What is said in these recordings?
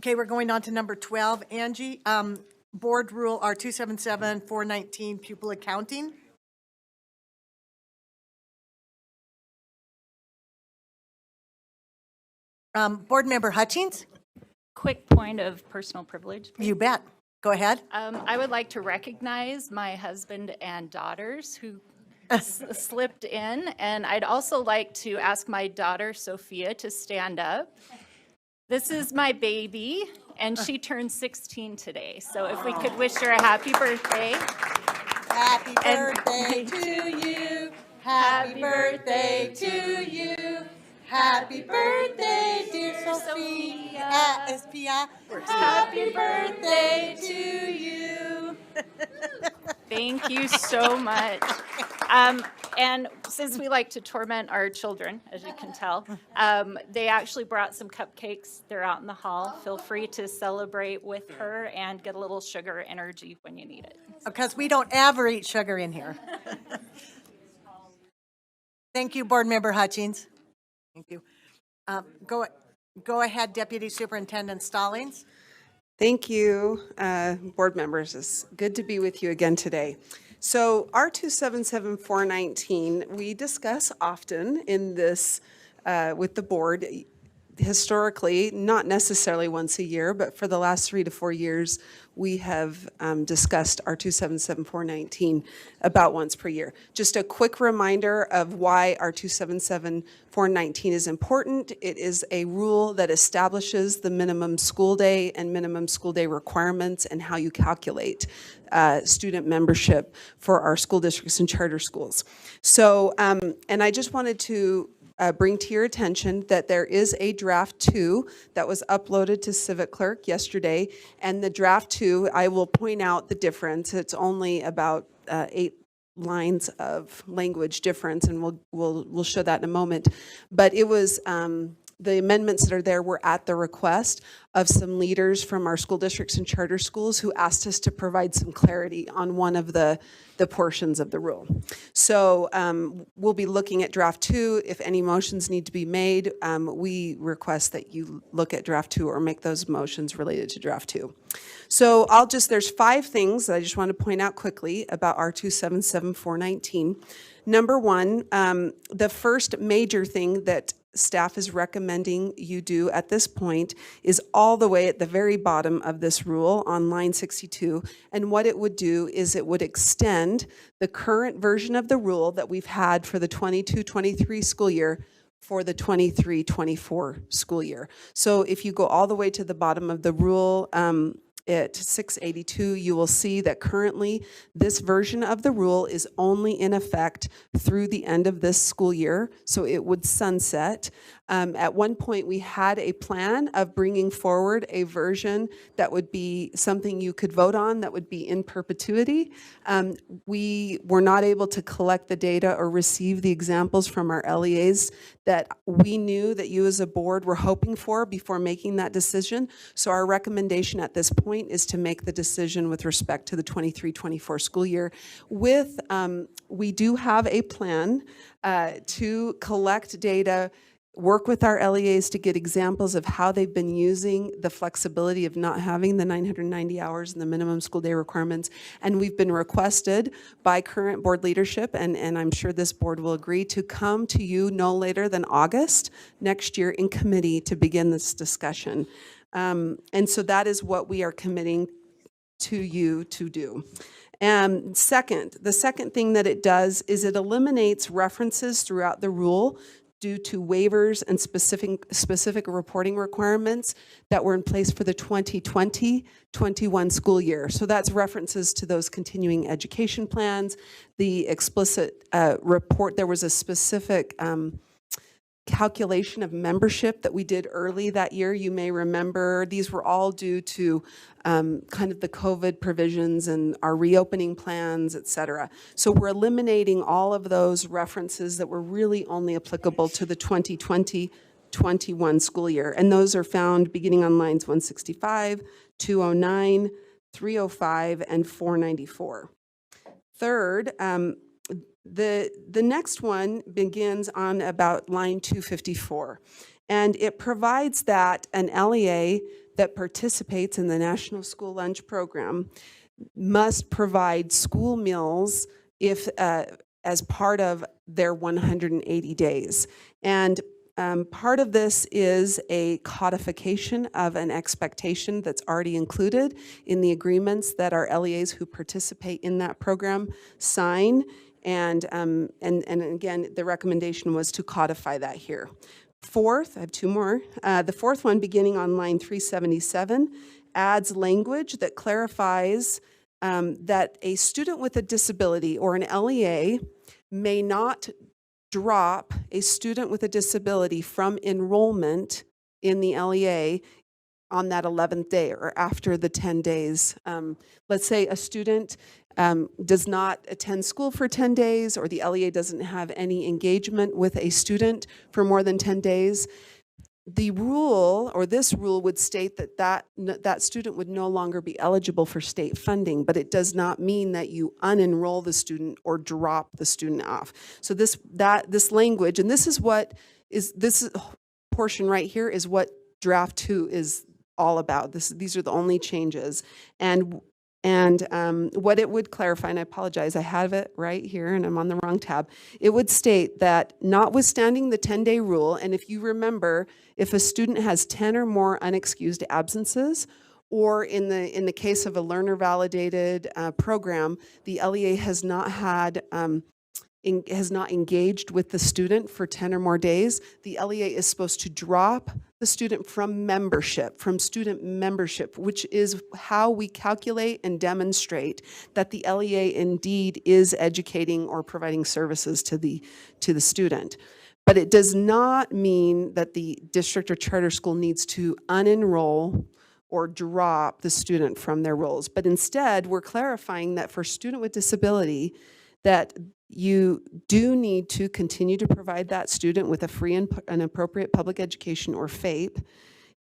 Okay, we're going on to number 12. Angie, Board Rule R277 419 pupil accounting. Board Member Hutchings? Quick point of personal privilege. You bet. Go ahead. I would like to recognize my husband and daughters who slipped in, and I'd also like to ask my daughter Sophia to stand up. This is my baby, and she turned 16 today. So if we could wish her a happy birthday. Happy birthday to you. Happy birthday to you. Happy birthday, dear Sophia. Sophia. Happy birthday to you. Thank you so much. And since we like to torment our children, as you can tell, they actually brought some cupcakes. They're out in the hall. Feel free to celebrate with her and get a little sugar energy when you need it. Because we don't ever eat sugar in here. Thank you, Board Member Hutchings. Thank you. Go ahead, Deputy Superintendent Stallings. Thank you, board members. It's good to be with you again today. So R277 419, we discuss often in this with the board. Historically, not necessarily once a year, but for the last 3 to 4 years, we have discussed R277 419 about once per year. Just a quick reminder of why R277 419 is important. It is a rule that establishes the minimum school day and minimum school day requirements and how you calculate student membership for our school districts and charter schools. So, and I just wanted to bring to your attention that there is a draft 2 that was uploaded to Civic Clerk yesterday, and the draft 2, I will point out the difference. It's only about 8 lines of language difference, and we'll show that in a moment. But it was the amendments that are there were at the request of some leaders from our school districts and charter schools who asked us to provide some clarity on one of the portions of the rule. So we'll be looking at draft 2. If any motions need to be made, we request that you look at draft 2 or make those motions related to draft 2. So there's 5 things that I just want to point out quickly about R277 419. Number 1, the first major thing that staff is recommending you do at this point is all the way at the very bottom of this rule on line 62. And what it would do is it would extend the current version of the rule that we've had for the 22-23 school year for the 23-24 school year. So if you go all the way to the bottom of the rule, at 682, you will see that currently this version of the rule is only in effect through the end of this school year, so it would sunset. At one point, we had a plan of bringing forward a version that would be something you could vote on that would be in perpetuity. We were not able to collect the data or receive the examples from our LEAs that we knew that you as a board were hoping for before making that decision. So our recommendation at this point is to make the decision with respect to the 23-24 school year. We do have a plan to collect data, work with our LEAs to get examples of how they've been using the flexibility of not having the 990 hours and the minimum school day requirements. And we've been requested by current board leadership, and I'm sure this board will agree, to come to you no later than August next year in committee to begin this discussion. And so that is what we are committing to you to do. And the second thing that it does is it eliminates references throughout the rule due to waivers and specific reporting requirements that were in place for the 2020-21 school year. So that's references to those continuing education plans, the explicit report. There was a specific calculation of membership that we did early that year. You may remember these were all due to kind of the COVID provisions and our reopening plans, et cetera. So we're eliminating all of those references that were really only applicable to the 2020-21 school year. And those are found beginning on lines 165, 209, 305, and 494. Third, the next one begins on about line 254, and it provides that an LEA that participates in the National School Lunch Program must provide school meals if as part of their 180 days. And part of this is a codification of an expectation that's already included in the agreements that our LEAs who participate in that program sign. And again, the recommendation was to codify that here. Fourth, I have two more. The fourth one, beginning on line 377, adds language that clarifies that a student with a disability or an LEA may not drop a student with a disability from enrollment in the LEA on that 11th day or after the 10 days. Let's say a student does not attend school for 10 days, or the LEA doesn't have any engagement with a student for more than 10 days. The rule, or this rule, would state that that student would no longer be eligible for state funding, but it does not mean that you unenroll the student or drop the student off. So this language, and this portion right here is what draft 2 is all about. These are the only changes. And what it would clarify, and I apologize, I have it right here and I'm on the wrong tab. It would state that notwithstanding the 10-day rule, and if you remember, if a student has 10 or more unexcused absences, or in the case of a learner validated program, the LEA has not engaged with the student for 10 or more days, the LEA is supposed to drop the student from student membership, which is how we calculate and demonstrate that the LEA indeed is educating or providing services to the student. But it does not mean that the district or charter school needs to unenroll or drop the student from their roles. But instead, we're clarifying that for student with disability, that you do need to continue to provide that student with a free and appropriate public education, or FAPE.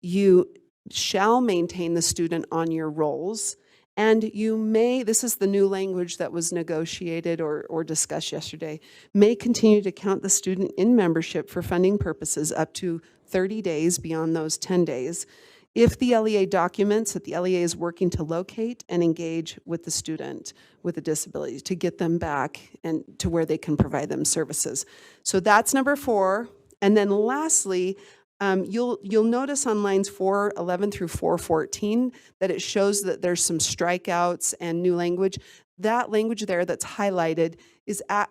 You shall maintain the student on your rolls, and you may, this is the new language that was negotiated or discussed yesterday, may continue to count the student in membership for funding purposes up to 30 days beyond those 10 days. If the LEA documents that the LEA is working to locate and engage with the student with a disability to get them back and to where they can provide them services. So that's number 4. And then lastly, you'll notice on lines 411 through 414 that it shows that there's some strikeouts and new language. That language there that's highlighted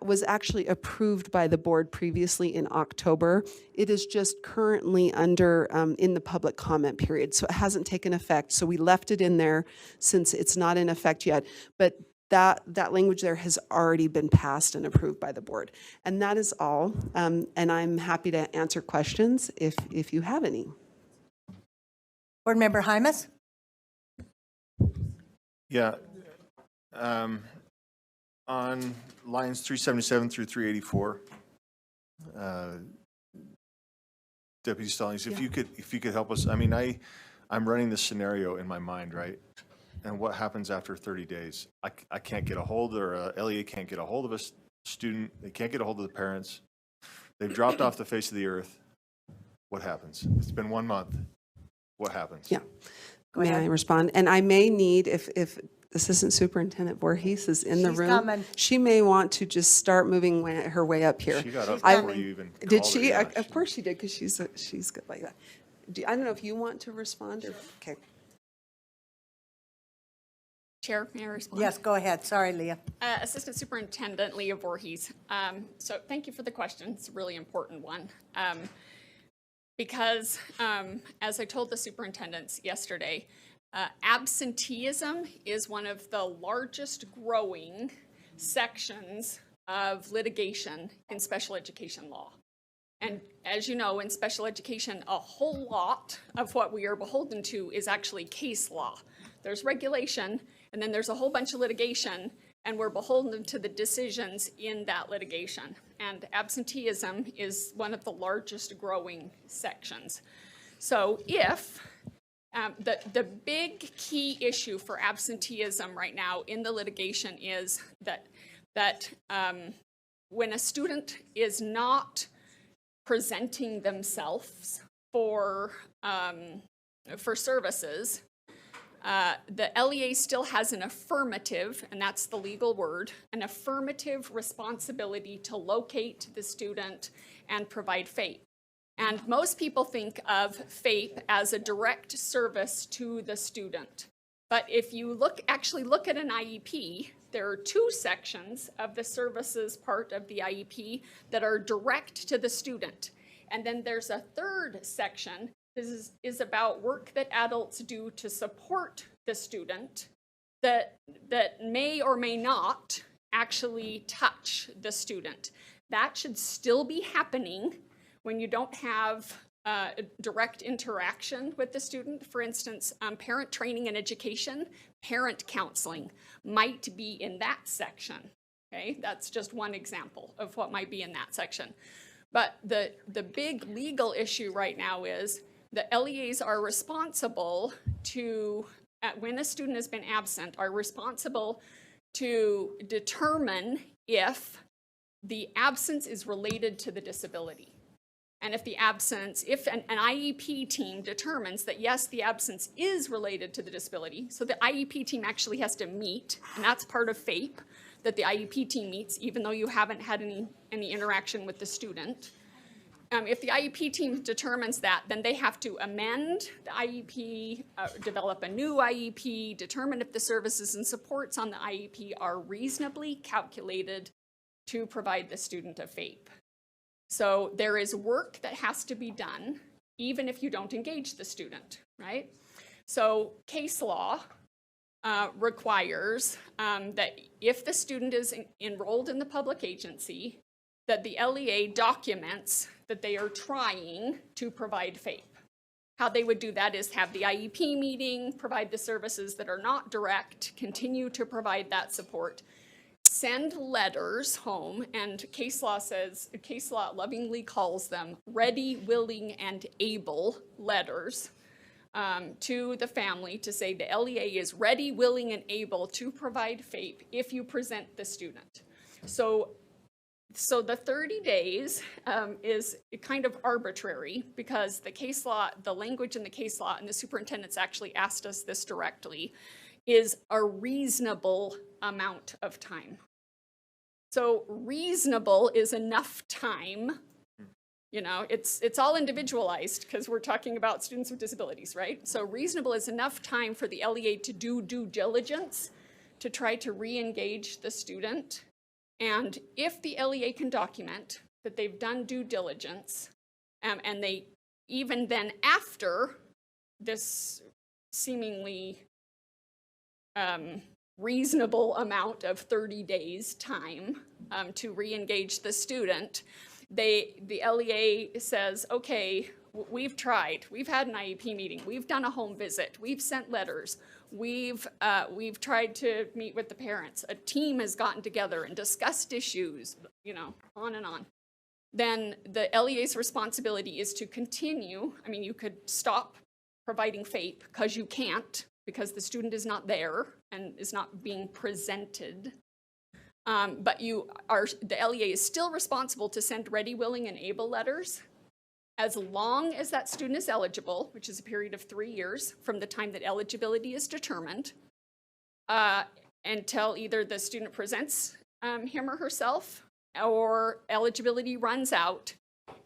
was actually approved by the board previously in October. It is just currently under in the public comment period, so it hasn't taken effect. So we left it in there since it's not in effect yet. But that language there has already been passed and approved by the board. And that is all. And I'm happy to answer questions if you have any. Board Member Hymas? Yeah. On lines 377 through 384, Deputy Stallings, if you could help us. I mean, I'm running this scenario in my mind, right? And what happens after 30 days? I can't get a hold, or LEA can't get a hold of a student. They can't get a hold of the parents. They've dropped off the face of the earth. What happens? It's been 1 month. What happens? Yeah. May I respond? And I may need, if Assistant Superintendent Voorhees is in the room, coming. she may want to just start moving her way up here. She got up before you even Did called she? her. Yeah, Of course she did, because she's good like that. I don't know if you want to respond or, okay. Chair, may I respond? Yes, go ahead. Sorry, Leah. Assistant Superintendent Leah Voorhees. So thank you for the question. It's a really important one. Because as I told the superintendents yesterday, absenteeism is one of the largest growing sections of litigation in special education law. And as you know, in special education, a whole lot of what we are beholden to is actually case law. There's regulation, and then there's a whole bunch of litigation, and we're beholden to the decisions in that litigation. And absenteeism is one of the largest growing sections. So if the big key issue for absenteeism right now in the litigation is that when a student is not presenting themselves for for services, the LEA still has an affirmative, and that's the legal word, an affirmative responsibility to locate the student and provide FAPE. And most people think of FAPE as a direct service to the student. But if you actually look at an IEP, there are 2 sections of the services part of the IEP that are direct to the student. And then there's a 3rd section. This is about work that adults do to support the student that may or may not actually touch the student. That should still be happening when you don't have direct interaction with the student. For instance, parent training and education, parent counseling might be in that section. Okay, that's just one example of what might be in that section. But the big legal issue right now is the LEAs are responsible to, when a student has been absent, are responsible to determine if the absence is related to the disability. And if an IEP team determines that yes, the absence is related to the disability, so the IEP team actually has to meet, and that's part of FAPE, that the IEP team meets, even though you haven't had any interaction with the student. If the IEP team determines that, then they have to amend the IEP, develop a new IEP, determine if the services and supports on the IEP are reasonably calculated to provide the student a FAPE. So there is work that has to be done, even if you don't engage the student, right? So case law requires that if the student is enrolled in the public agency, that the LEA documents that they are trying to provide FAPE. How they would do that is have the IEP meeting, provide the services that are not direct, continue to provide that support, send letters home, and case law lovingly calls them ready, willing, and able letters to the family to say the LEA is ready, willing, and able to provide FAPE if you present the student. So the 30 days is kind of arbitrary because the case law, the language in the case law, and the superintendent's actually asked us this directly, is a reasonable amount of time. So reasonable is enough time. You know, it's all individualized because we're talking about students with disabilities, right? So reasonable is enough time for the LEA to do due diligence to try to re-engage the student. And if the LEA can document that they've done due diligence, and they even then after this seemingly reasonable amount of 30 days time to re-engage the student, the LEA says, okay, we've tried, we've had an IEP meeting, we've done a home visit, we've sent letters, we've tried to meet with the parents, a team has gotten together and discussed issues, you know, on and on. Then the LEA's responsibility is to continue. I mean, you could stop providing FAPE because you can't, because the student is not there and is not being presented. But the LEA is still responsible to send ready, willing, and able letters as long as that student is eligible, which is a period of 3 years from the time that eligibility is determined, until either the student presents him or herself or eligibility runs out.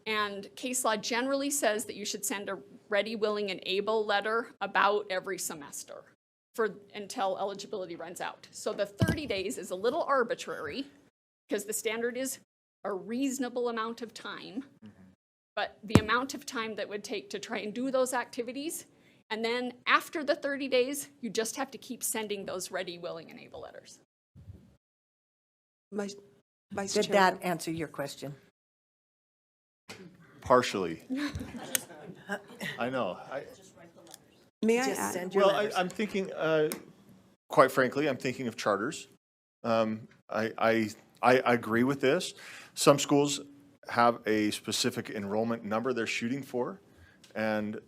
And case law generally says that you should send a ready, willing, and able letter about every semester until eligibility runs out. So the 30 days is a little arbitrary because the standard is a reasonable amount of time, but the amount of time that would take to try and do those activities, and then after the 30 days, you just have to keep sending those ready, willing, and able letters. Vice Did Chair. that answer your question? Partially. I know. May I Just add? send your Well, letters. I'm thinking, quite frankly, I'm thinking of charters. I agree with this. Some schools have a specific enrollment number they're shooting for, and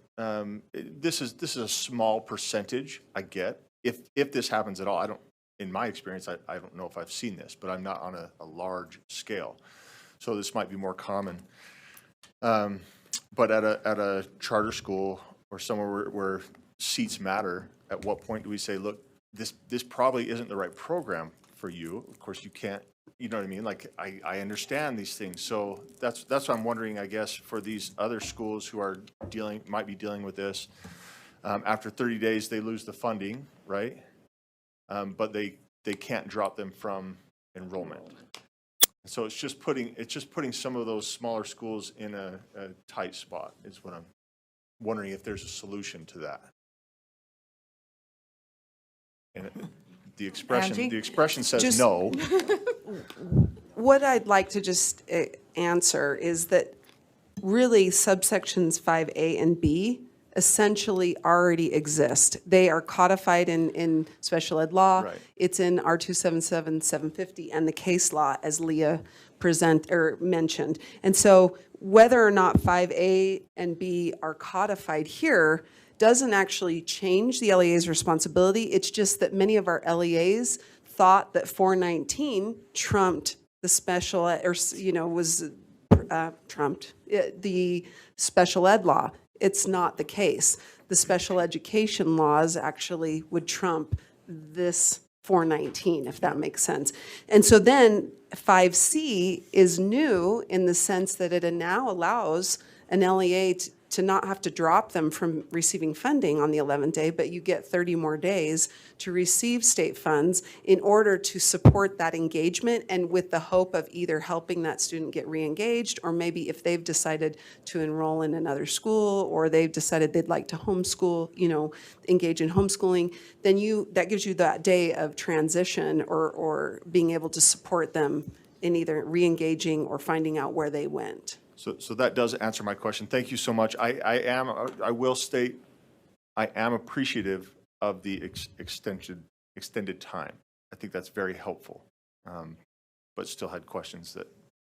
this is a small percentage. I get if this happens at all. I don't. In my experience, I don't know if I've seen this, but I'm not on a large scale, so this might be more common. But at a charter school, or somewhere where seats matter, at what point do we say, look, this probably isn't the right program for you? Of course, you can't, you know what I mean? Like, I understand these things. So that's what I'm wondering, I guess, for these other schools who are might be dealing with this. After 30 days, they lose the funding, right? But they can't drop them from enrollment. So it's just putting some of those smaller schools in a tight spot is what I'm wondering, if there's a solution to that. And the Angie? expression says Just- no. What I'd like to just answer is that really subsections 5A and B essentially already exist. They are codified in special ed law. Right. It's in R277, 750, and the case law, as Leah mentioned. And so whether or not 5A and B are codified here doesn't actually change the LEA's responsibility. It's just that many of our LEAs thought that 419 trumped the special ed, or, was trumped the special ed law. It's not the case. The special education laws actually would trump this 419, if that makes sense. And so then 5C is new in the sense that it now allows an LEA to not have to drop them from receiving funding on the 11th day, but you get 30 more days to receive state funds in order to support that engagement, and with the hope of either helping that student get re-engaged, or maybe if they've decided to enroll in another school, or they've decided they'd like to homeschool, engage in homeschooling, then that gives you that day of transition, or being able to support them in either re-engaging or finding out where they went. So that does answer my question. Thank you so much. I will state, I am appreciative of the extended time. I think that's very helpful, but still had questions that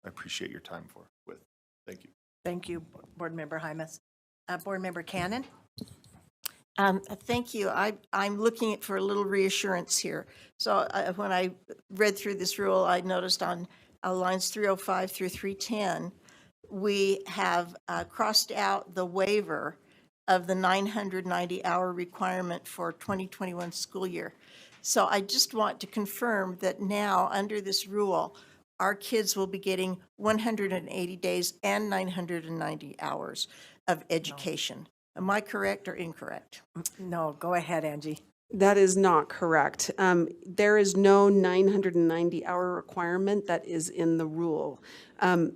I appreciate your time with. Thank you. Thank you, Board Member Hymas. Board Member Cannon? Thank you. I'm looking for a little reassurance here. So when I read through this rule, I noticed on lines 305 through 310, we have crossed out the waiver of the 990-hour requirement for 2021 school year. So I just want to confirm that now, under this rule, our kids will be getting 180 days and 990 hours of education. Am I correct or incorrect? No, go ahead, Angie. That is not correct. There is no 990-hour requirement that is in the rule.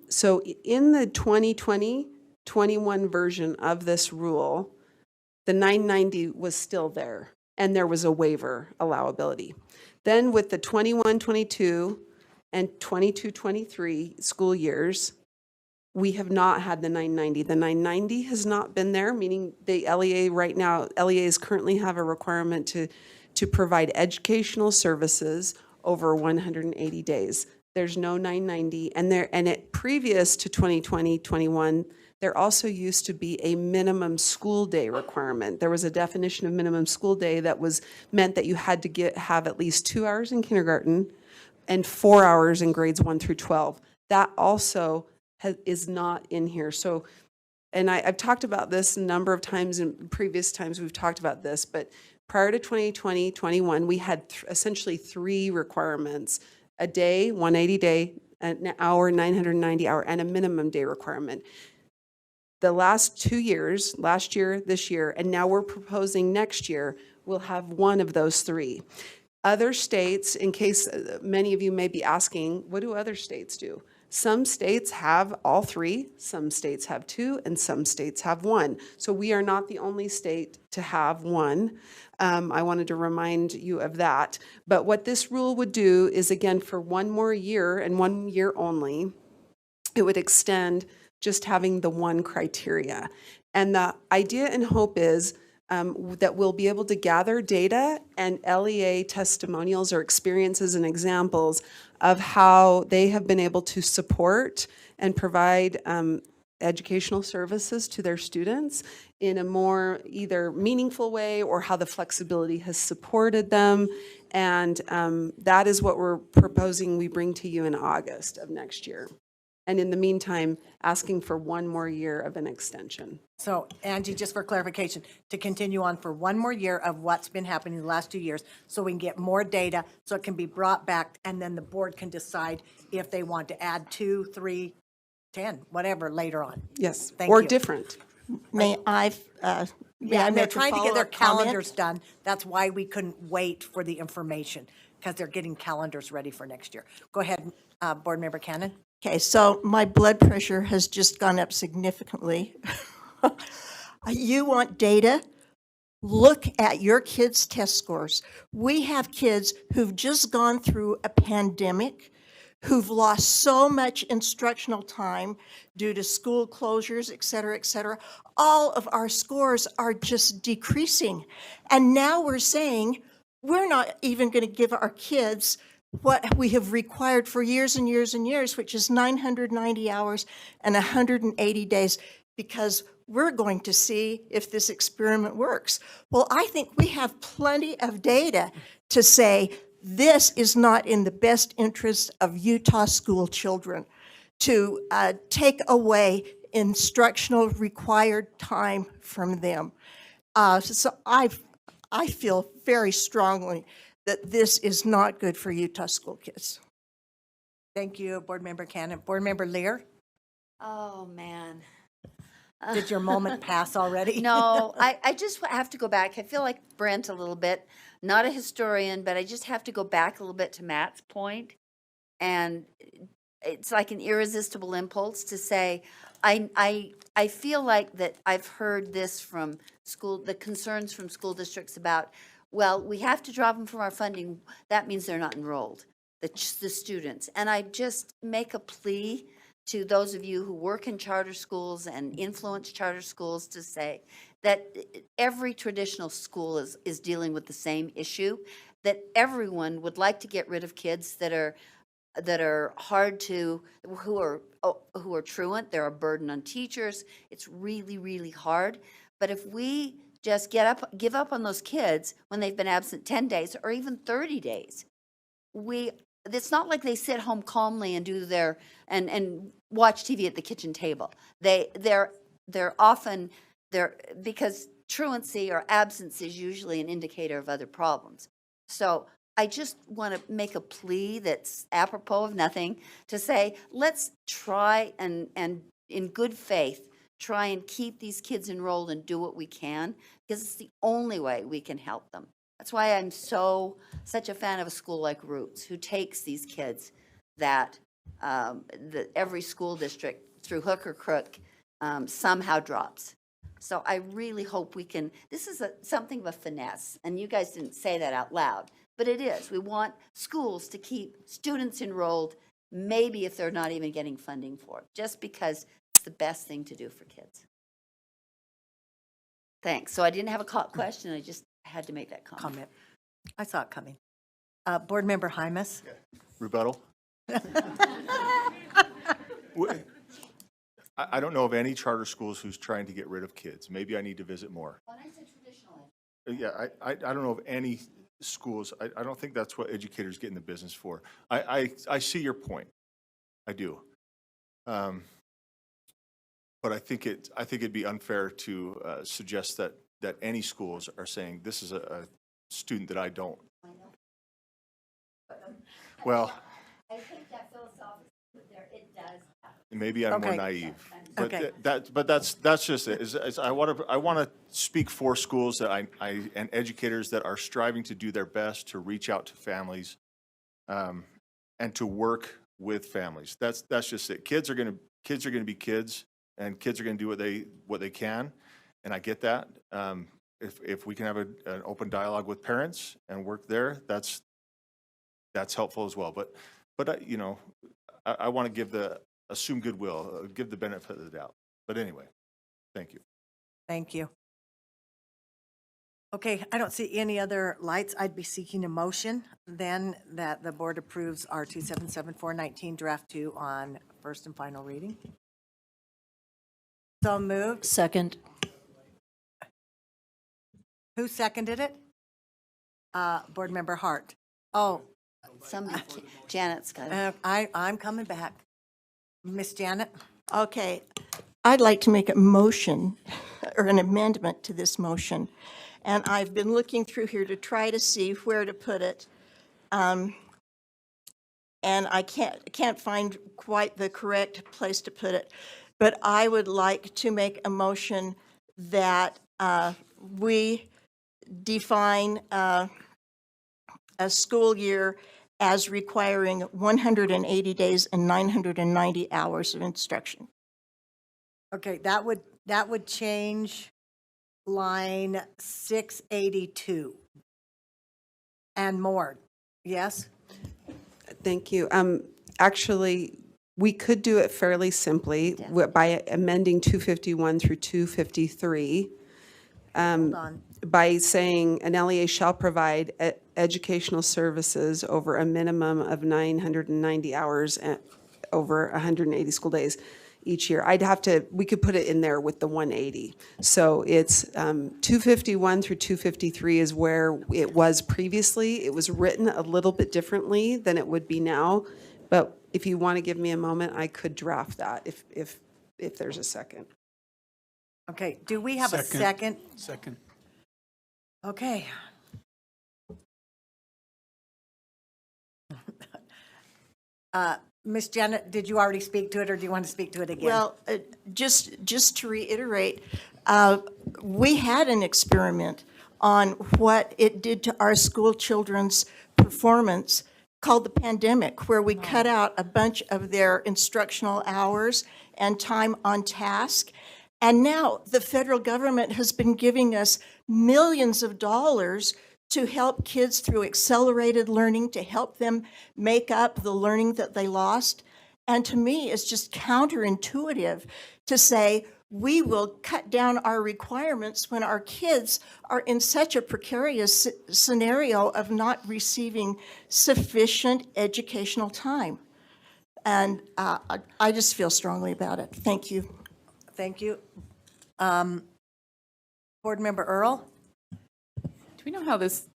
So in the 2020-21 version of this rule, the 990 was still there, and there was a waiver allowability. Then with the 21-22 and 22-23 school years, we have not had the 990. The 990 has not been there, meaning the LEA right now, LEAs currently have a requirement to provide educational services over 180 days. There's no 990, and previous to 2020-21, there also used to be a minimum school day requirement. There was a definition of minimum school day that meant that you had to have at least 2 hours in kindergarten and 4 hours in grades 1 through 12. That also is not in here. So, and I've talked about this a number of times in previous times we've talked about this, but prior to 2020-21, we had essentially 3 requirements: a day, 180 day, an hour, 990 hour, and a minimum day requirement. The last 2 years, last year, this year, and now we're proposing next year, we'll have one of those 3. Other states, in case many of you may be asking, what do other states do? Some states have all 3, some states have 2, and some states have 1. So we are not the only state to have 1. I wanted to remind you of that. But what this rule would do is, again, for 1 more year and 1 year only, it would extend just having the 1 criteria. And the idea and hope is that we'll be able to gather data and LEA testimonials or experiences and examples of how they have been able to support and provide educational services to their students in a more either meaningful way, or how the flexibility has supported them. And that is what we're proposing we bring to you in August of next year. and in the meantime, asking for one more year of an extension. So Angie, just for clarification, to continue on for one more year of what's been happening the last 2 years, so we can get more data, so it can be brought back, and then the board can decide if they want to add 2, 3, 10, whatever later on. Yes, Thank or you. different. May I, may Yeah, I and they're make a trying to get their follow-up comment? calendars done. That's why we couldn't wait for the information, because they're getting calendars ready for next year. Go ahead, Board Member Cannon. Okay, so my blood pressure has just gone up significantly. You want data? Look at your kids' test scores. We have kids who've just gone through a pandemic, who've lost so much instructional time due to school closures, et cetera, et cetera. All of our scores are just decreasing. And now we're saying, we're not even going to give our kids what we have required for years and years and years, which is 990 hours and 180 days, because we're going to see if this experiment works. Well, I think we have plenty of data to say this is not in the best interest of Utah school children to take away instructional required time from them. So I feel very strongly that this is not good for Utah school kids. Thank you, Board Member Cannon. Board Member Lear, Oh, man. did your moment pass already? No, I just have to go back. I feel like Brent a little bit, not a historian, but I just have to go back a little bit to Matt's point. And it's like an irresistible impulse to say, I feel like that I've heard this from the concerns from school districts about, well, we have to drop them from our funding. That means they're not enrolled, the students. And I just make a plea to those of you who work in charter schools and influence charter schools to say that every traditional school is dealing with the same issue, that everyone would like to get rid of kids that are hard to, who are truant. They're a burden on teachers. It's really, really hard. But if we just give up on those kids when they've been absent 10 days or even 30 days, it's not like they sit home calmly and do and watch TV at the kitchen table. They're often because truancy or absence is usually an indicator of other problems. So I just want to make a plea that's apropos of nothing to say, let's try and in good faith, try and keep these kids enrolled and do what we can, because it's the only way we can help them. That's why I'm such a fan of a school like Roots, who takes these kids that every school district, through hook or crook, somehow drops. So I really hope we can, this is something of a finesse, and you guys didn't say that out loud, but it is. We want schools to keep students enrolled, maybe if they're not even getting funding for it, just because it's the best thing to do for kids. Thanks. So I didn't have a question, I just had to make that comment. I saw it coming. Board Member Hymas? Rebuttal? I don't know of any charter schools who's trying to get rid of kids. Maybe I need to visit more. When I said traditional, Yeah, I don't know of any schools. I don't think that's what educators get in the business for. I see your point. I do. But I think it'd be unfair to suggest that any schools are saying, this is a student that I don't. Well, I think that philosophically, it does happen. maybe I'm more Okay. naive. Okay. But that's just it. I want to speak for schools and educators that are striving to do their best to reach out to families, and to work with families. That's just it. Kids are going to be kids, and kids are going to do what they can, and I get that. If we can have an open dialogue with parents and work there, that's helpful as well. But I want to assume goodwill, give the benefit of the doubt. But anyway, thank you. Thank you. Okay, I don't see any other lights. I'd be seeking a motion then that the board approves R277-419 Draft 2 on first and final reading. So moved. Second. Who seconded it? Board Member Hart. Oh, Janet's got it. I'm coming back. Miss Janet? Okay, I'd like to make a motion or an amendment to this motion. And I've been looking through here to try to see where to put it. And I can't find quite the correct place to put it. But I would like to make a motion that we define a school year as requiring 180 days and 990 hours of instruction. Okay, that would change line 682 and more. Yes? Thank you. Actually, we could do it fairly simply by amending 251 through 253. Hold on. By saying an LEA shall provide educational services over a minimum of 990 hours over 180 school days each year. We could put it in there with the 180. So it's 251 through 253 is where it was previously. It was written a little bit differently than it would be now. But if you want to give me a moment, I could draft that if there's a second. Okay, do we have a second? Second. Okay. Ms. Janet, did you already speak to it, or do you want to speak to it again? Well, just to reiterate, we had an experiment on what it did to our school children's performance called the pandemic, where we cut out a bunch of their instructional hours and time on task. And now the federal government has been giving us millions of dollars to help kids through accelerated learning, to help them make up the learning that they lost. And to me, it's just counterintuitive to say we will cut down our requirements when our kids are in such a precarious scenario of not receiving sufficient educational time. And I just feel strongly about it. Thank you. Thank you. Board Member Earl? Do we know how this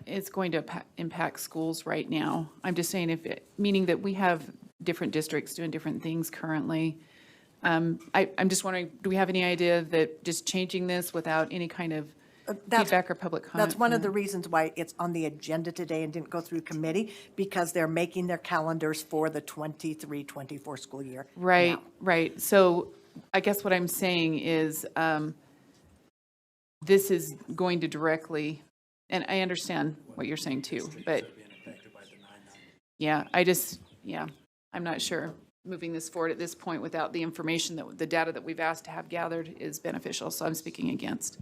is going to impact schools right now? I'm just saying meaning that we have different districts doing different things currently. I'm just wondering, do we have any idea that just changing this without any kind of feedback or public comment? That's one of the reasons why it's on the agenda today and didn't go through committee, because they're making their calendars for the 23-24 school year. Right, now. right. So I guess what I'm saying is this is going to directly, and I understand what you're saying too, but yeah, I'm not sure moving this forward at this point without the information the data that we've asked to have gathered is beneficial. So I'm speaking against.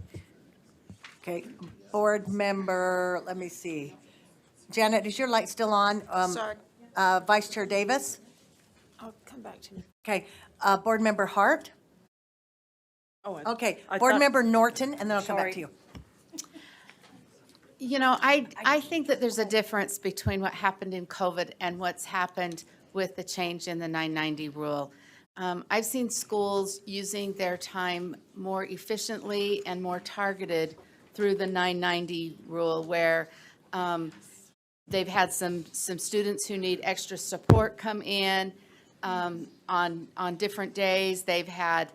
Okay, Board Member, let me see. Janet, is your light still on? Sorry. Vice Chair Davis? I'll come back to you. Okay, Board Member Hart? Okay, Board Member Norton, and then I'll come back to you. You know, I think that there's a difference between what happened in COVID and what's happened with the change in the 990 rule. I've seen schools using their time more efficiently and more targeted through the 990 rule, where they've had some students who need extra support come in on different days. They've had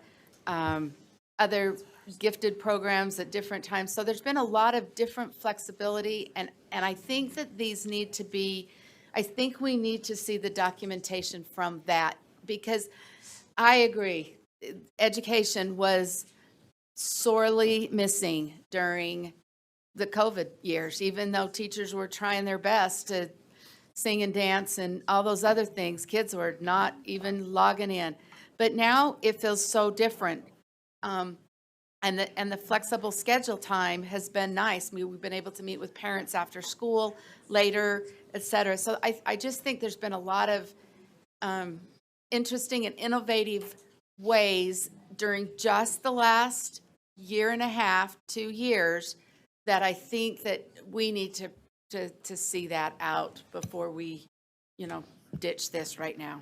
other gifted programs at different times. So there's been a lot of different flexibility, and I think that these need to be, I think we need to see the documentation from that, because I agree, education was sorely missing during the COVID years, even though teachers were trying their best to sing and dance and all those other things. Kids were not even logging in. But now it feels so different. And the flexible schedule time has been nice. We've been able to meet with parents after school, later, et cetera. So I just think there's been a lot of interesting and innovative ways during just the last year and a half, 2 years, that I think that we need to see that out before we, ditch this right now.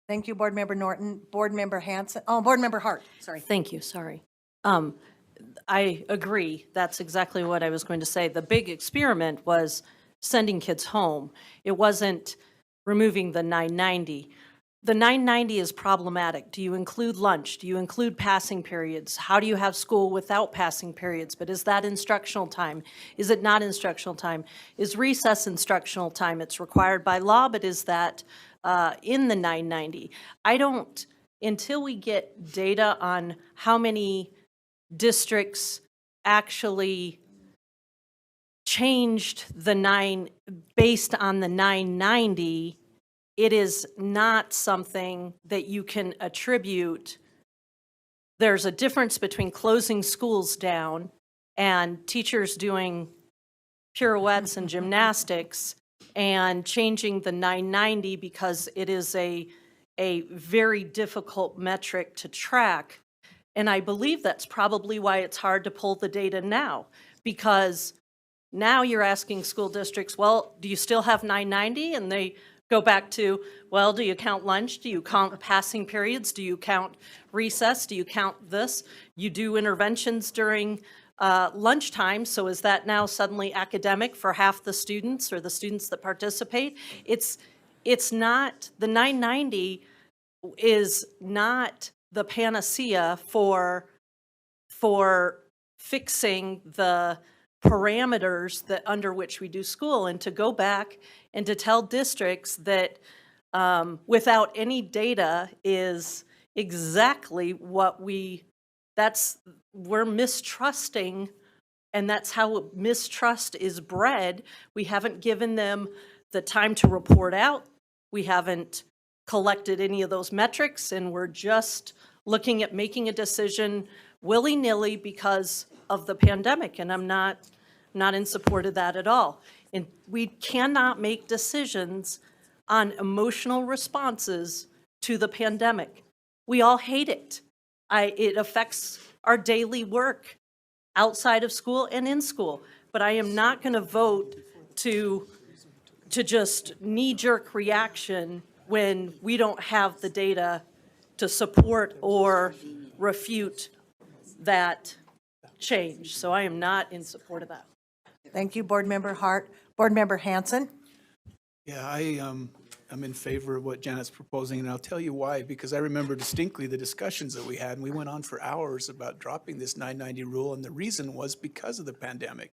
Thank you, Board Member Norton. Board Member Hanson, Board Member Hart, sorry. Thank you, sorry. I agree, that's exactly what I was going to say. The big experiment was sending kids home. It wasn't removing the 990. the 990 is problematic. Do you include lunch? Do you include passing periods? How do you have school without passing periods? But is that instructional time? Is it not instructional time? Is recess instructional time? It's required by law, but is that in the 990? I don't, until we get data on how many districts actually changed based on the 990, it is not something that you can attribute. There's a difference between closing schools down and teachers doing pirouettes and gymnastics and changing the 990 because it is a very difficult metric to track. And I believe that's probably why it's hard to pull the data now, because now you're asking school districts, well, do you still have 990? And they go back to, well, do you count lunch? Do you count passing periods? Do you count recess? Do you count this? You do interventions during lunchtime, so is that now suddenly academic for half the students or the students that participate? It's not, the 990 is not the panacea for fixing the parameters that under which we do school, and to go back and to tell districts that without any data is exactly what we're mistrusting, and that's how mistrust is bred. We haven't given them the time to report out. We haven't collected any of those metrics, and we're just looking at making a decision willy-nilly because of the pandemic, and I'm not in support of that at all. And we cannot make decisions on emotional responses to the pandemic. We all hate it. It affects our daily work outside of school and in school, but I am not going to vote to just knee-jerk reaction when we don't have the data to support or refute that change. So I am not in support of that. Thank you, Board Member Hart. Board Member Hanson? Yeah, I'm in favor of what Janet's proposing, and I'll tell you why, because I remember distinctly the discussions that we had, and we went on for hours about dropping this 990 rule, and the reason was because of the pandemic,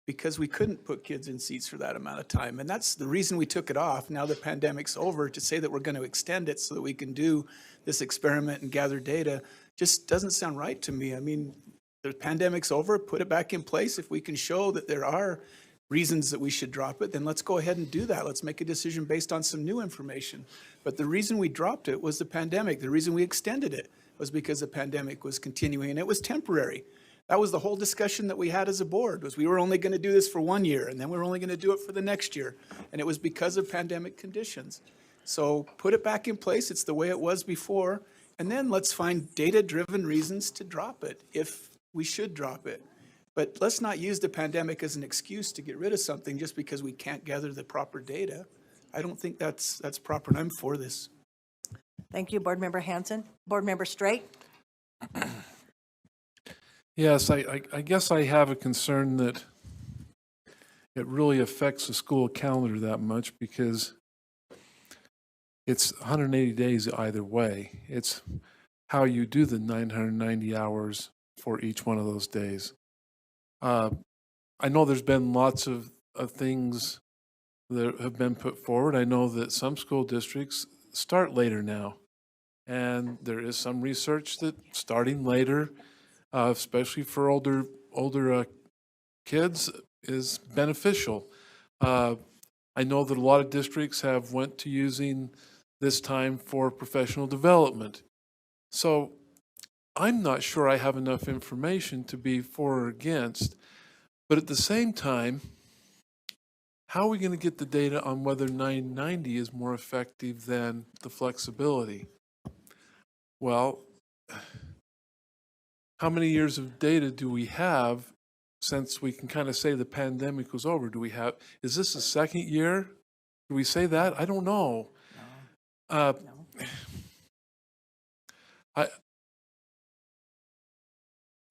because we couldn't put kids in seats for that amount of time, and that's the reason we took it off. Now the pandemic's over, to say that we're going to extend it so that we can do this experiment and gather data just doesn't sound right to me. I mean, the pandemic's over, put it back in place. If we can show that there are reasons that we should drop it, then let's go ahead and do that. Let's make a decision based on some new information. But the reason we dropped it was the pandemic. The reason we extended it was because the pandemic was continuing, and it was temporary. That was the whole discussion that we had as a board, was we were only going to do this for 1 year, and then we were only going to do it for the next year. And it was because of pandemic conditions. So put it back in place. It's the way it was before. And then let's find data-driven reasons to drop it, if we should drop it. But let's not use the pandemic as an excuse to get rid of something just because we can't gather the proper data. I don't think that's proper, and I'm for this. Thank you, Board Member Hanson. Board Member Straight? Yes, I guess I have a concern that it really affects the school calendar that much, because it's 180 days either way. It's how you do the 990 hours for each one of those days. I know there's been lots of things that have been put forward. I know that some school districts start later now, and there is some research that starting later, especially for older kids, is beneficial. I know that a lot of districts have went to using this time for professional development. So I'm not sure I have enough information to be for or against, but at the same time, how are we going to get the data on whether 990 is more effective than the flexibility? Well, how many years of data do we have since we can kind of say the pandemic was over? Is this the second year? Do we say that? I don't know. No.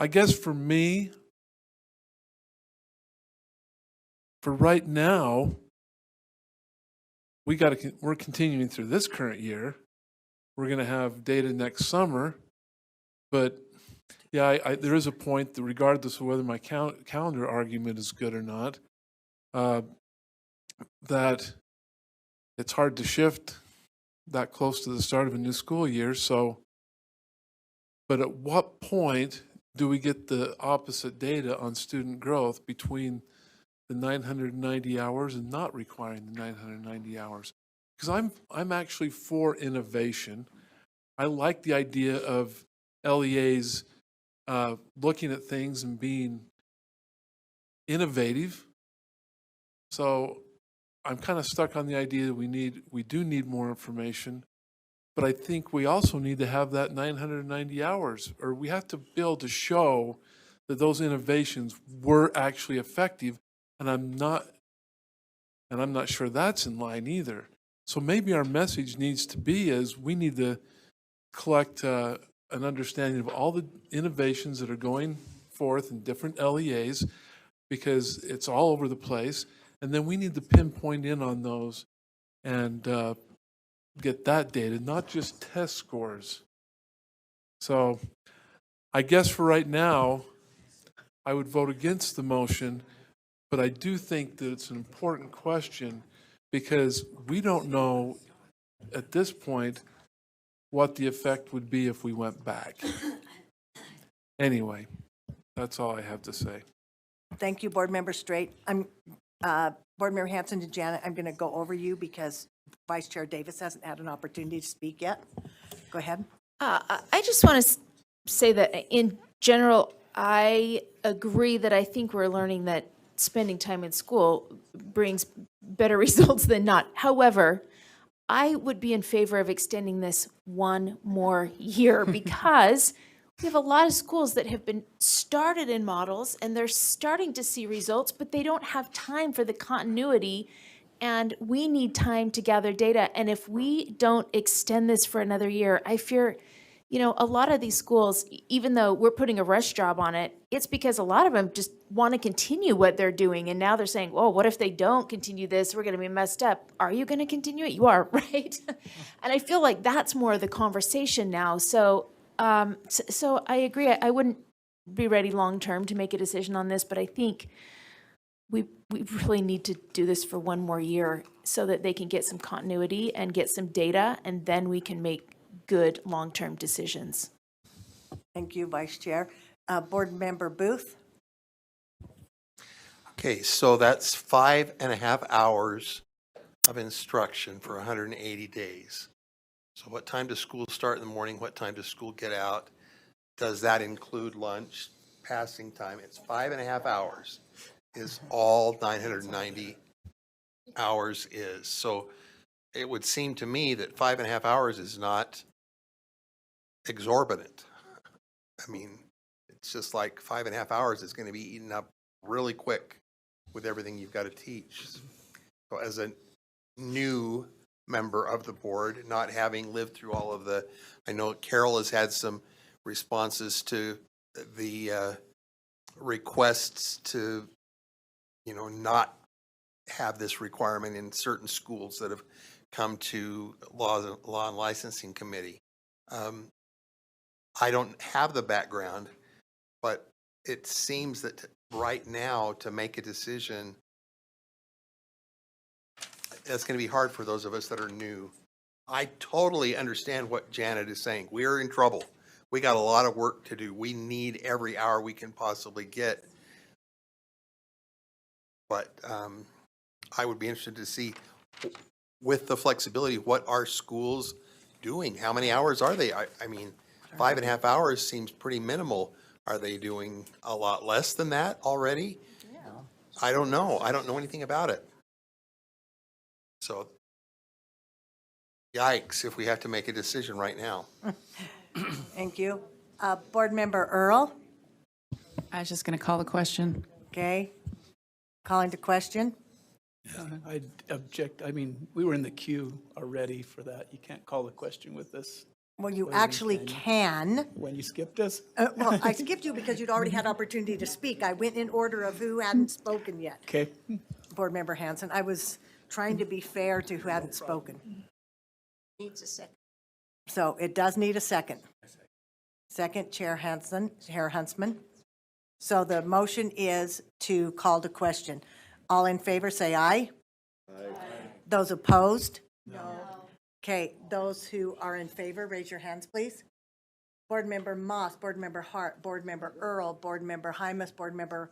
I guess for me, for right now, we're continuing through this current year. we're going to have data next summer. But yeah, there is a point that regardless of whether my calendar argument is good or not, that it's hard to shift that close to the start of a new school year. So, but at what point do we get the opposite data on student growth between the 990 hours and not requiring the 990 hours? Because I'm actually for innovation. I like the idea of LEAs looking at things and being innovative. So I'm kind of stuck on the idea that we do need more information, but I think we also need to have that 990 hours, or we have to be able to show that those innovations were actually effective, and I'm not sure that's in line either. So maybe our message needs to be is we need to collect an understanding of all the innovations that are going forth in different LEAs, because it's all over the place. And then we need to pinpoint in on those and get that data, not just test scores. So I guess for right now, I would vote against the motion, but I do think that it's an important question because we don't know at this point what the effect would be if we went back. Anyway, that's all I have to say. Thank you, Board Member Straight. Board Member Hanson and Janet, I'm going to go over you because Vice Chair Davis hasn't had an opportunity to speak yet. Go ahead. I just want to say that in general, I agree that I think we're learning that spending time in school brings better results than not. However, I would be in favor of extending this one more year because we have a lot of schools that have been started in models and they're starting to see results, but they don't have time for the continuity, and we need time to gather data. And if we don't extend this for another year, I fear, a lot of these schools, even though we're putting a rush job on it, it's because a lot of them just want to continue what they're doing. And now they're saying, well, what if they don't continue this? We're going to be messed up. Are you going to continue it? You are, right? And I feel like that's more of the conversation now. So I agree. I wouldn't be ready long-term to make a decision on this, but I think we really need to do this for one more year so that they can get some continuity and get some data, and then we can make good long-term decisions. Thank you, Vice Chair. Board Member Booth? Okay, so that's 5.5 hours of instruction for 180 days. So what time does school start in the morning? What time does school get out? Does that include lunch, passing time? It's 5.5 hours is all 990 hours is. So it would seem to me that 5.5 hours is not exorbitant. I mean, it's just like 5.5 hours is going to be eaten up really quick with everything you've got to teach. So as a new member of the board, not having lived through all of the, I know Carol has had some responses to the requests to, not have this requirement in certain schools that have come to Law and Licensing Committee. I don't have the background, but it seems that right now to make a decision, that's going to be hard for those of us that are new. I totally understand what Janet is saying. We're in trouble. We got a lot of work to do. We need every hour we can possibly get. But I would be interested to see, with the flexibility, what are schools doing? How many hours are they? I mean, 5.5 hours seems pretty minimal. Are they doing a lot less than that already? Yeah. I don't know. I don't know anything about it. So, yikes, if we have to make a decision right now. Thank you. Board Member Earl? I was just going to call the question. Okay. Calling to question. I object. I mean, we were in the queue already for that. You can't call the question with this. Well, you Waiting actually time. can. When you skipped us? Well, I skipped you because you'd already had opportunity to speak. I went in order of who hadn't spoken yet. Okay. Board Member Hanson, I was trying to be fair to who hadn't spoken. Needs a second. So it does need a second. Second, Chair Huntsman. So the motion is to call to question. All in favor, say aye. Those opposed? No. Okay, those who are in favor, raise your hands, please. Board Member Moss, Board Member Hart, Board Member Earl, Board Member Hymus, Board Member.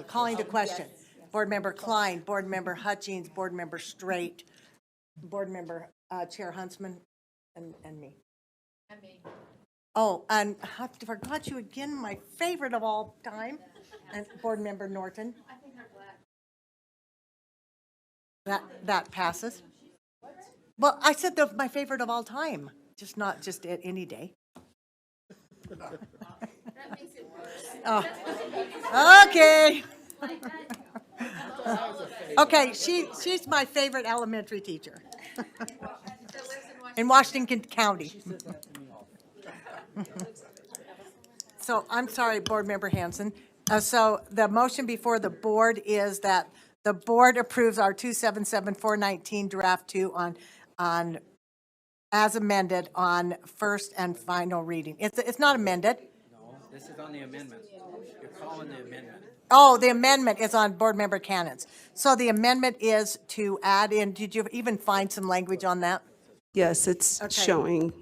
Calling to question. Board Member Klein, Board Member Hutchings, Board Member Straight, Board Member Chair Huntsman, and me. And me. Oh, and I forgot you again, my favorite of all time, and Board Member Norton. I think they're black. That passes. Well, I said my favorite of all time, not just at any day. Oh. Okay. Okay, she's my favorite elementary teacher. In Washington County. So I'm sorry, Board Member Hanson. So the motion before the board is that the board approves our 277-419 draft 2 on as amended on first and final reading. It's not amended. No, this is on the amendment. You're calling the amendment. Oh, the amendment is on Board Member Cannon's. So the amendment is to add in, did you even find some language on that? Yes, it's Okay. showing.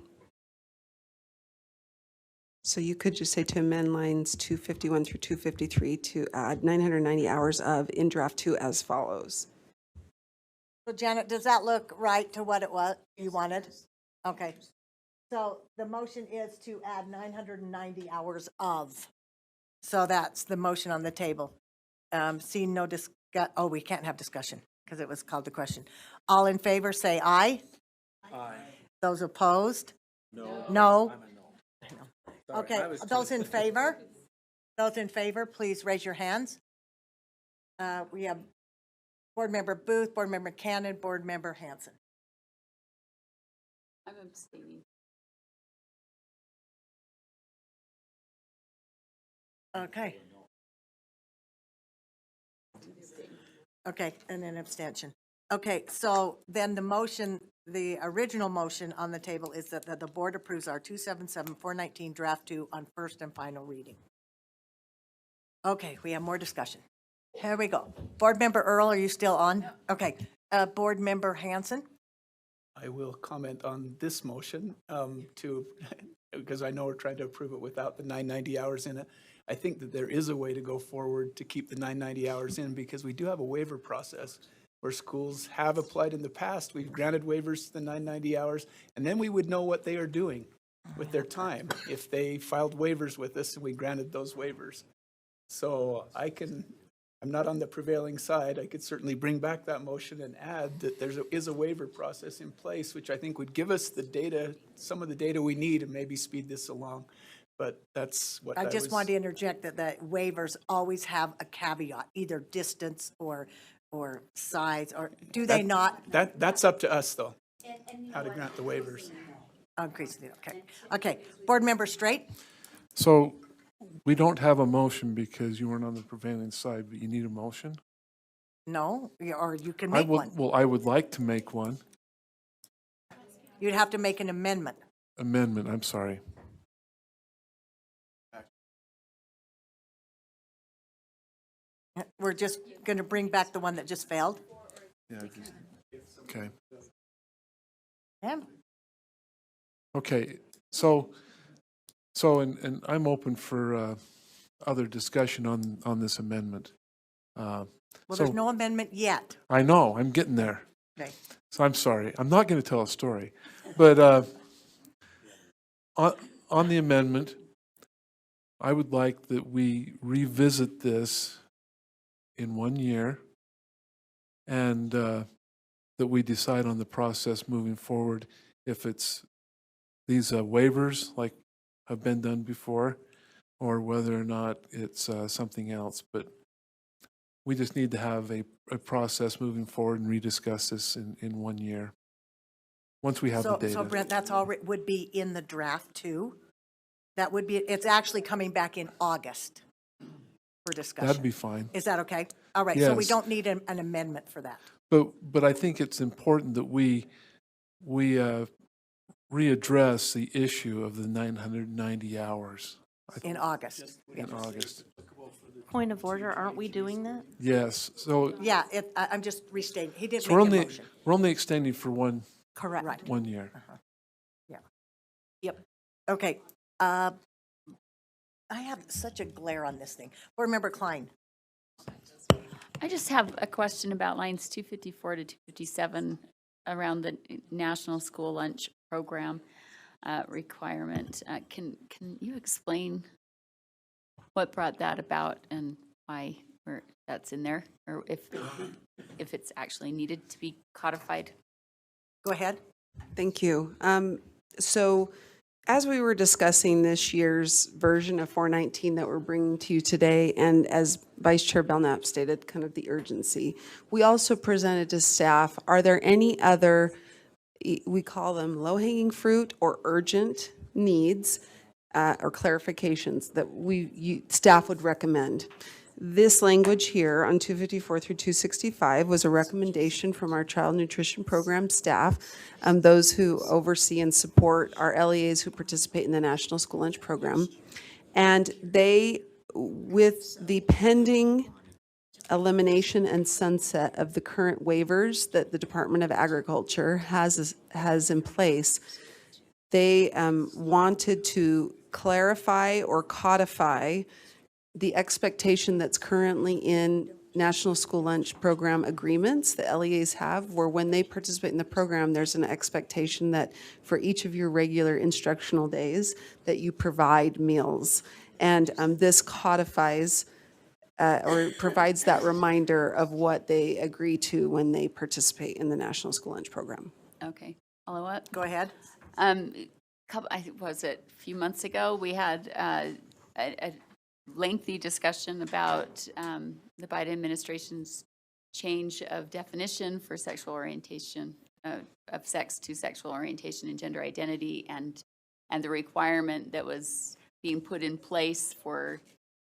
So you could just say to amend lines 251 through 253 to add 990 hours of in draft 2 as follows. So Janet, does that look right to what it was you wanted? Okay. So the motion is to add 990 hours of. So that's the motion on the table. Seeing no we can't have discussion because it was called to question. All in favor, say aye. Aye. Those opposed? No. No? I'm a no. Sorry, Okay, I was those in favor? Those in favor, please raise your hands. We have Board Member Booth, Board Member Cannon, Board Member Hanson. I'm abstaining. Okay. Okay, and an abstention. Okay, so then the motion, the original motion on the table is that the board approves our 277-419 draft 2 on first and final reading. Okay, we have more discussion. Here we go. Board Member Earl, are you still on? Okay. Board Member Hanson? I will comment on this motion because I know we're trying to approve it without the 990 hours in it. I think that there is a way to go forward to keep the 990 hours in because we do have a waiver process where schools have applied in the past. We've granted waivers to the 990 hours, and then we would know what they are doing with their time if they filed waivers with us and we granted those waivers. So I'm not on the prevailing side. I could certainly bring back that motion and add that there is a waiver process in place, which I think would give us the data, some of the data we need and maybe speed this along. But that's what I just wanted to interject that the waivers always have a caveat, either distance or size, or do they not? That's up to us, though, how to grant the waivers. Okay. Okay. Board Member Straight? So we don't have a motion because you weren't on the prevailing side, but you need a motion? No, or you can make one. Well, I would like to make one. You'd have to make an amendment. Amendment, I'm sorry. We're just going to bring back the one that just failed? Yeah. Okay. Yeah. Okay, so and I'm open for other discussion on this amendment. Well, there's no amendment yet. I know, I'm getting there. Okay. So I'm sorry, I'm not going to tell a story. But on the amendment, I would like that we revisit this in 1 year and that we decide on the process moving forward if it's these waivers like have been done before or whether or not it's something else. But we just need to have a process moving forward and rediscuss this in 1 year, once we have the data. So Brent, that's all would be in the draft too? That would be, it's actually coming back in August for discussion. That'd be fine. Is that okay? All right, so we Yes. don't need an amendment for that. But I think it's important that we we readdress the issue of the 990 hours In August. in August. Point of order, aren't we doing that? Yes, so Yeah, I'm just restating, he didn't we're make a only, motion. we're only extending for one Correct. year. Yep. Okay. I have such a glare on this thing. Board Member Klein. I just have a question about lines 254 to 257 around the National School Lunch Program requirement. Can you explain what brought that about and why that's in there, or if it's actually needed to be codified? Go ahead. Thank you. So as we were discussing this year's version of 419 that we're bringing to you today, and as Vice Chair Belknap stated, kind of the urgency, we also presented to staff, are there any other, we call them low-hanging fruit or urgent needs or clarifications that staff would recommend? This language here on 254 through 265 was a recommendation from our child nutrition program staff, those who oversee and support our LEAs who participate in the National School Lunch Program. And they, with the pending elimination and sunset of the current waivers that the Department of Agriculture has in place, they wanted to clarify or codify the expectation that's currently in National School Lunch Program agreements that LEAs have, where when they participate in the program, there's an expectation that for each of your regular instructional days, that you provide meals. And this codifies or provides that reminder of what they agree to when they participate in the National School Lunch Program. Okay, follow up. Go ahead. Was it a few months ago, we had a lengthy discussion about the Biden administration's change of definition for sexual orientation, of sex to sexual orientation and gender identity, and the requirement that was being put in place for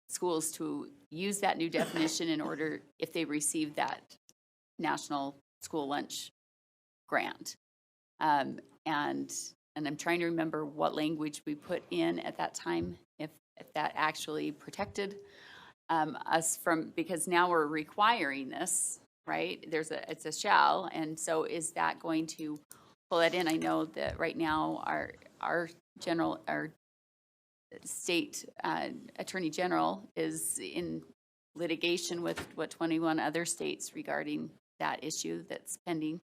schools to use that new definition in order, if they receive that National School Lunch Grant. And I'm trying to remember what language we put in at that time, if that actually protected us from, because now we're requiring this, right? It's a shall, and so is that going to pull that in? I know that right now our state attorney general is in litigation with 21 other states regarding that issue that's pending.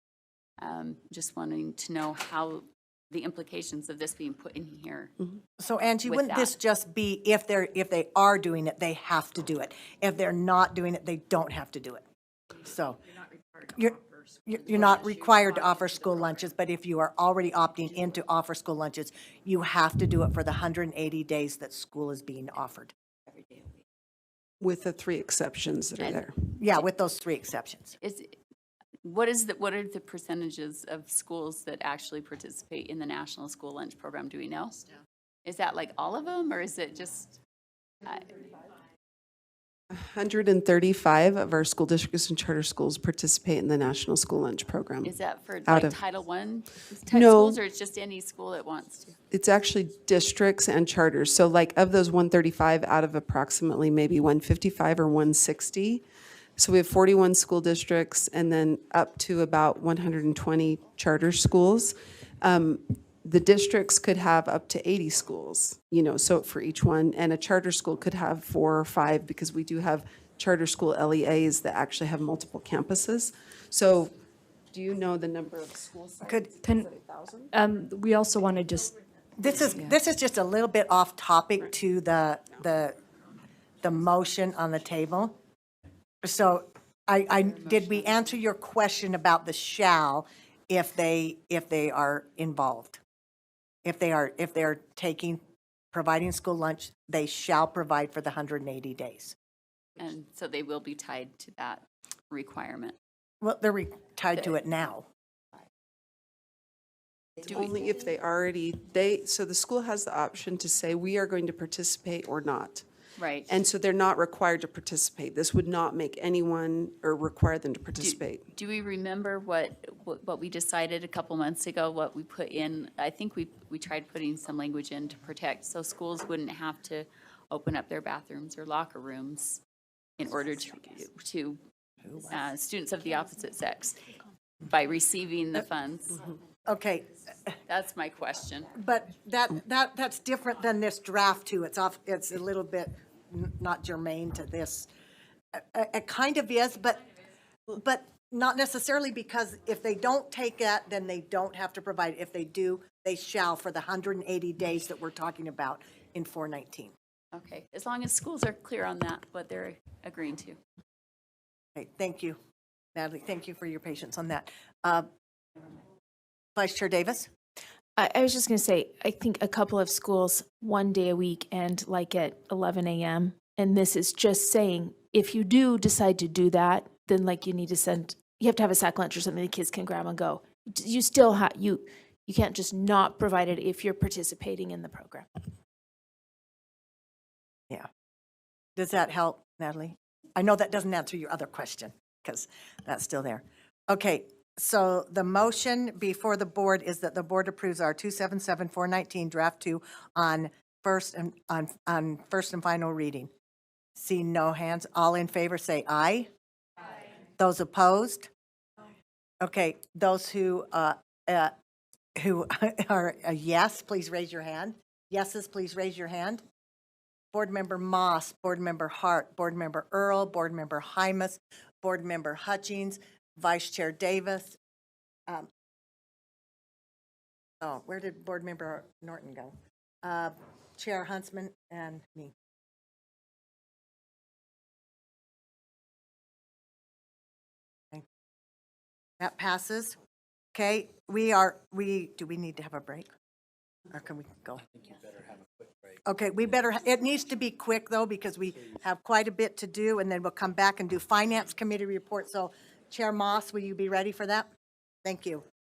Just wanting to know how the implications of this being put in here. So Angie, with wouldn't this that. just be if they are doing it, they have to do it. If they're not doing it, they don't have to do it. So you're not required to offer school lunches, but if you are already opting in to offer school lunches, you have to do it for the 180 days that school is being offered. With the 3 exceptions that are there. Yeah, with those 3 exceptions. What are the percentages of schools that actually participate in the National School Lunch Program? Do we know? Is that like all of them, or is it just? 135 of our school districts and charter schools participate in the National School Lunch Program. Is that for Out like of- Title I type No. schools, or it's just any school that wants to? It's actually districts and charters. So like of those 135 out of approximately maybe 155 or 160. So we have 41 school districts and then up to about 120 charter schools. The districts could have up to 80 schools, so for each one. And a charter school could have 4 or 5 because we do have charter school LEAs that actually have multiple campuses. So do you know the number of school sites? Could, Is it 1,000? We also want to just, this is just a little bit off topic to the motion on the table. So did we answer your question about the shall if they are involved? If they are providing school lunch, they shall provide for the 180 days. And so they will be tied to that requirement. Well, they're tied to it now. Only if they already, so the school has the option to say, we are going to participate or not. Right. And so they're not required to participate. This would not make anyone or require them to participate. Do we remember what we decided a couple months ago, what we put in? I think we tried putting some language in to protect, so schools wouldn't have to open up their bathrooms or locker rooms in order to students of the opposite sex by receiving the funds. Okay, That's my question. but that's different than this draft too. It's a little bit not germane to this. It kind of is, but not necessarily, because if they don't take that, then they don't have to provide. If they do, they shall for the 180 days that we're talking about in 419. Okay, as long as schools are clear on that, what they're agreeing to. Okay, thank you, Natalie. Thank you for your patience on that. Vice Chair Davis? I was just going to say, I think a couple of schools, 1 day a week and like at 11 a.m. And this is just saying, if you do decide to do that, then like you have to have a sack lunch or something the kids can grab and go. You still have, you can't just not provide it if you're participating in the program. Yeah. Does that help, Natalie? I know that doesn't answer your other question, because that's still there. Okay, so the motion before the board is that the board approves our 277-419 draft 2 on first and final reading. See no hands. All in favor say aye. Aye. Those opposed? Okay, those who are a yes, please raise your hand. Yeses, please raise your hand. Board Member Moss, Board Member Hart, Board Member Earl, Board Member Hymas, Board Member Hutchings, Vice Chair Davis. Where did Board Member Norton go? Chair Huntsman and me. Okay. That passes. Okay, do we need to have a break? Or can we go? Okay, it needs to be quick though, because we have quite a bit to do, and then we'll come back and do Finance Committee report. So Chair Moss, will you be ready for that? Thank you.